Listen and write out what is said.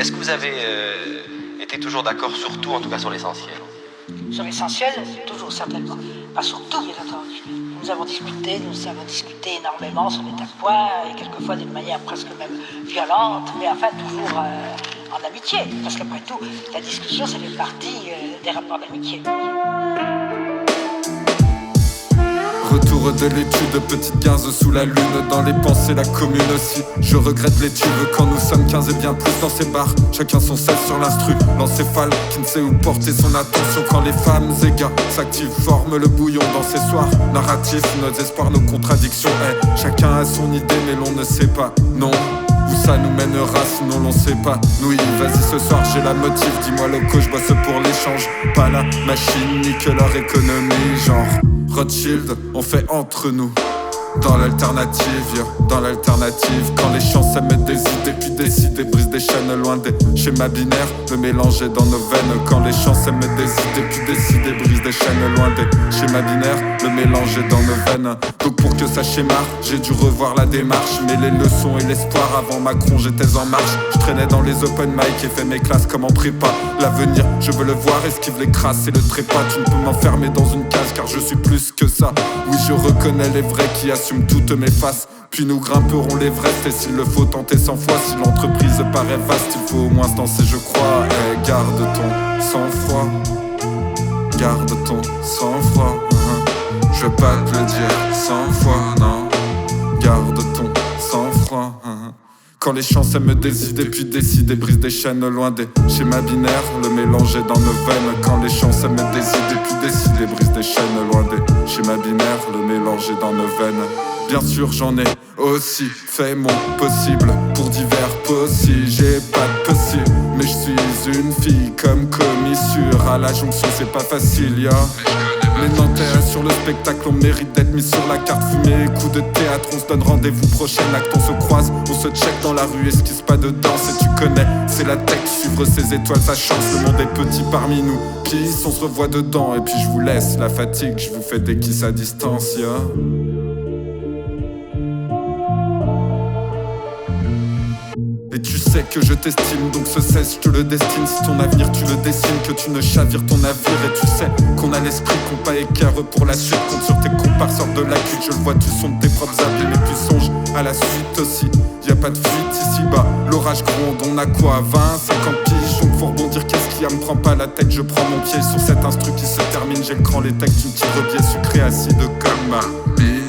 Est-ce que vous avez été toujours d'accord sur tout, en tout cas sur l'essentiel? Sur l'essentiel, toujours certainement. Pas sur tout, bien entendu. Nous avons discuté énormément sur des tas de points, et quelquefois d'une manière presque même violente, mais enfin toujours en amitié. Parce qu'après tout, la discussion, ça fait partie des rapports d'amitié. Retour de l'étude, petite 15 sous la lune. Dans les pensées, la commune aussi. Je regrette l'étude quand nous sommes 15 et bien plus dans ces bars. Chacun son sel sur l'instru, l'encéphale qui ne sait où porter son attention. Quand les femmes et gars s'activent, forment le bouillon dans ces soirs. Narratifs, nos espoirs, nos contradictions. Chacun a son idée mais l'on ne sait pas, non. Où ça nous mènera sinon l'on sait pas. Oui, vas-y ce soir j'ai la motive. Dis-moi le coach, bosse pour l'échange. Pas la machine, ni que leur économie. Genre Rothschild, on fait entre nous. Dans l'alternative, yeah, dans l'alternative. Quand les chances mettent des idées puis décider, brise des chaînes loin des schémas binaires. Le mélanger dans nos veines. Quand les chances mettent des idées puis décider, brise des chaînes loin des schémas binaires. Le mélanger dans nos veines. Donc pour que ça schémare, j'ai dû revoir la démarche. Mais les leçons et l'espoir, avant Macron j'étais en marche. Je traînais dans les open mic et fait mes classes comme en prépa. L'avenir, je veux le voir, esquive les crasses et le trépas. Tu ne peux m'enfermer dans une case car je suis plus que ça. Oui, je reconnais les vrais qui assument toutes mes faces. Puis nous grimperons l'Everest et s'il le faut tenter 100 fois. Si l'entreprise paraît vaste, il faut au moins se lancer je crois. Garde ton sang-froid, garde ton sang-froid. Je veux pas te le dire 100 fois, non. Garde ton sang-froid. Quand les chances aiment des idées puis décider, brise des chaînes loin des schémas binaires. Le mélanger dans nos veines. Quand les chances aiment des idées puis décider, brise des chaînes loin des schémas binaires. Le mélanger dans nos veines. Bien sûr j'en ai aussi fait mon possible pour divers possibles. J'ai pas de possible, mais je suis une fille comme commissure. À la jonction c'est pas facile, ya. Les Nantais sur le spectacle, on mérite d'être mis sur la carte. Fumée, coup de théâtre, on se donne rendez-vous prochain acte. On se croise, on se check dans la rue, esquisse pas de danse. Et tu connais, c'est la tech, suivre ses étoiles, sa chance. Le monde est petit parmi nous, peace, on se revoit dedans. Et puis je vous laisse la fatigue, je vous fais des kisses à distance, ya. Et tu sais que je t'estime, donc ce cesse, je te le destine. Si ton avenir tu le dessines, que tu ne chavires ton navire. Et tu sais qu'on a l'esprit, qu'on pas écart pour la suite. Compte sur tes comparses, sortent de la cuite. Je le vois, tu sondes tes propres abîmes. Et puis songe à la suite aussi. Y'a pas de fuite ici-bas, l'orage gronde. On a quoi, 20, 50 piges. Donc faut rebondir, qu'est-ce qu'il y a, me prends pas la tête. Je prends mon pied sur cet instru qui se termine. J'ai le cran, les textes, une petite rebier sucré acide comme ma bille.